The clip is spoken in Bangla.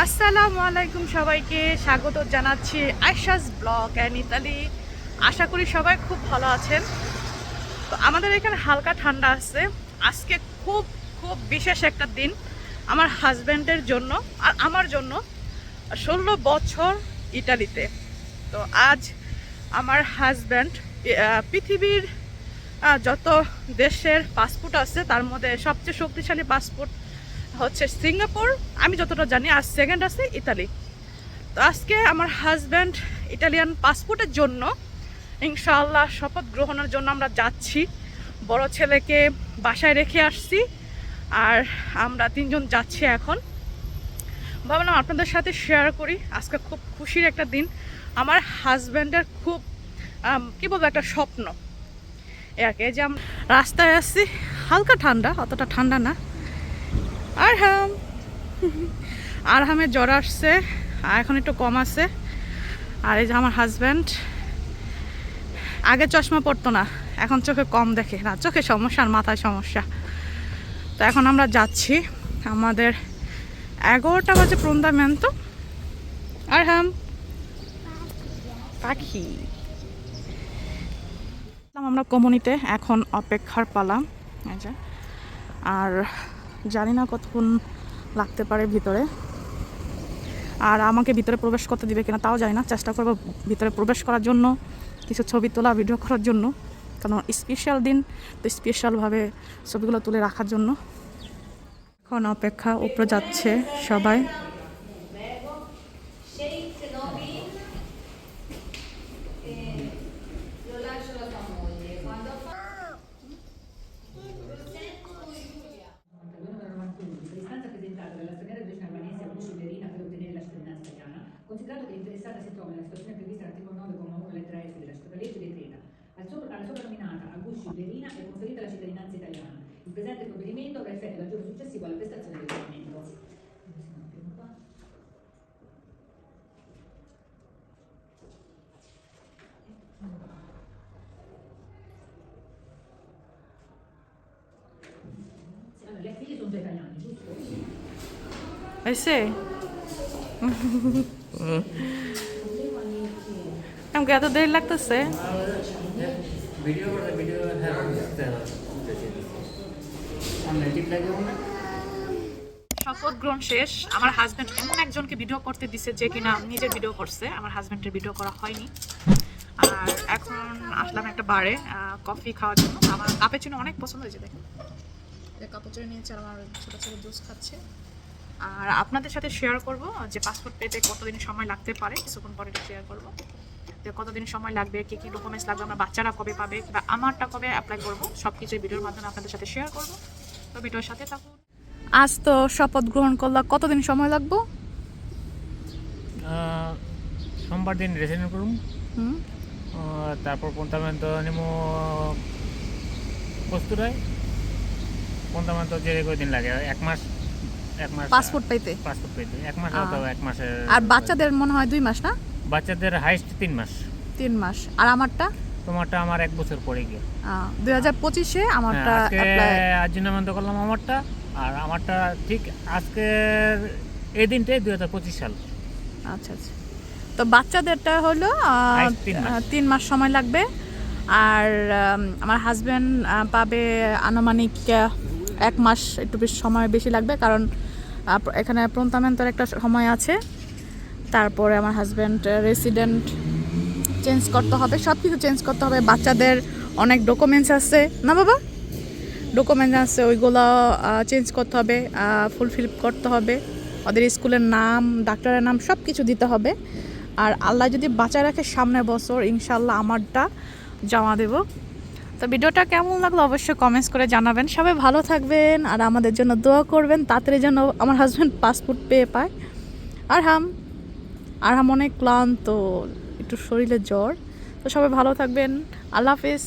আসসালামু আলাইকুম, সবাইকে স্বাগত জানাচ্ছি আয়শাস ব্লগ অ্যান্ড ইতালি। আশা করি সবাই খুব ভালো আছেন। তো আমাদের এখানে হালকা ঠান্ডা আছে। আজকে খুব খুব বিশেষ একটা দিন আমার হাজব্যান্ডের জন্য আর আমার জন্য। 16 বছর ইটালিতে। তো আজ আমার হাজব্যান্ড পৃথিবীর যত দেশের পাসপোর্ট আছে তার মধ্যে সবচেয়ে শক্তিশালী পাসপোর্ট হচ্ছে সিঙ্গাপুর, আমি যতটা জানি। আর সেকেন্ড আছে ইতালি। তো আজকে আমার হাজব্যান্ড ইটালিয়ান পাসপোর্টের জন্য ইনশাআল্লাহ শপথ গ্রহণের জন্য আমরা যাচ্ছি। বড় ছেলেকে বাসায় রেখে আসছি আর আমরা তিনজন যাচ্ছি এখন। ভাবলাম আপনাদের সাথে শেয়ার করি। আজকে খুব খুশির একটা দিন। আমার হাজব্যান্ডের খুব কী বলবো, একটা স্বপ্ন আর কি। যে আমরা রাস্তায় আসছি, হালকা ঠান্ডা, অতটা ঠান্ডা না। আরহামের জ্বর আসছে, এখন একটু কম আছে। আর এই যে আমার হাজব্যান্ড, আগে চশমা পরতো না, এখন চোখে কম দেখে না, চোখে সমস্যা আর মাথায় সমস্যা। তো এখন আমরা যাচ্ছি, আমাদের 11টা বাজে প্রন্দামেন্তো। আরহাম পাখি, আমরা কমিউনিতে এখন অপেক্ষার পালাম। এই যে, আর জানি না কতক্ষণ লাগতে পারে ভিতরে, আর আমাকে ভিতরে প্রবেশ করতে দিবে কিনা তাও জানি না। চেষ্টা করবো ভিতরে প্রবেশ করার জন্য, কিছু ছবি তোলা, ভিডিও করার জন্য, কারণ স্পেশাল দিন তো স্পেশালভাবে ছবিগুলো তুলে রাখার জন্য। এখন অপেক্ষা, উপরে যাচ্ছে সবাই। Considerato che l'interessata si trova nella situazione prevista all'articolo 9,1 lettera F della legge decreta alla soprannominata Agusci Berina è conferita la cittadinanza italiana. Il presente provvedimento avrà effetto dal giorno successivo alla prestazione del pagamento. Allora, le figlie sono già italiane, giusto? Sì. আমাকে এত দেরি লাগতেছে। শপথ গ্রহণ শেষ। আমার হাজব্যান্ড এমন একজনকে ভিডিও করতে দিছে যে কিনা নিজের ভিডিও করছে, আমার হাজব্যান্ডের ভিডিও করা হয়নি। আর এখন আসলাম একটা বারে কফি খাওয়ার জন্য। আমার কাপেচিনো অনেক পছন্দ হয়েছে, দেখেন কাপেচিনো নিয়েছে, আর আমার ছোটো ছেলে জুস খাচ্ছে। আর আপনাদের সাথে শেয়ার করব যে পাসপোর্ট পেতে কতদিন সময় লাগতে পারে, কিছুক্ষণ পরে শেয়ার করব যে কতদিন সময় লাগবে, কী কী ডকুমেন্টস লাগবে, আমরা বাচ্চারা কবে পাবে বা আমারটা কবে অ্যাপ্লাই করব, সব কিছু ভিডিওর মাধ্যমে আপনাদের সাথে শেয়ার করব। তো ভিডিওর সাথে থাকুন। আজ তো শপথ গ্রহণ করলাম, কতদিন সময় লাগবে? সোমবার দিন রেজিস্ট্রেশন করুন, তারপর পন্থামেন্তো নিমো প্রস্তুত হয়। পন্থামেন্তো যে কয়দিন লাগে, এক মাস পাসপোর্ট পেতে 1 মাস হয়তো, 1 মাসের। আর বাচ্চাদের মনে হয় 2 মাস না? বাচ্চাদের হাইস্ট 3 মাস। 3 মাস। আর আমারটা? তোমারটা আমার 1 বছর পরে গিয়ে 2025-এ আমারটা আজিনামেন্তো করলাম আমারটা। আর আমারটা ঠিক আজকের এই দিনটাই 2025 সাল। আচ্ছা আচ্ছা। তো বাচ্চাদেরটা হলো 3 মাস সময় লাগবে। আর আমার হাজব্যান্ড পাবে আনুমানিক 1 মাস, একটু বেশি সময় বেশি লাগবে, কারণ এখানে প্রন্তামেন্তের একটা সময় আছে। তারপরে আমার হাজব্যান্ড রেসিডেন্ট চেঞ্জ করতে হবে, সব কিছু চেঞ্জ করতে হবে। বাচ্চাদের অনেক ডকুমেন্টস আছে না বাবা, ডকুমেন্টস আছে, ওইগুলো চেঞ্জ করতে হবে, ফুলফিল করতে হবে। ওদের স্কুলের নাম, ডাক্তারের নাম, সব কিছু দিতে হবে। আর আল্লাহ যদি বাঁচায় রাখে সামনের বছর ইনশাল্লাহ আমারটা জমা দেব। তো ভিডিওটা কেমন লাগলো অবশ্যই কমেন্টস করে জানাবেন। সবাই ভালো থাকবেন আর আমাদের জন্য দোয়া করবেন, তাড়াতাড়ি যেন আমার হাজব্যান্ড পাসপোর্ট পেয়ে পায়। আরহাম অনেক ক্লান্ত, একটু শরীরে জ্বর। তো সবাই ভালো থাকবেন। আল্লাহ হাফেজ।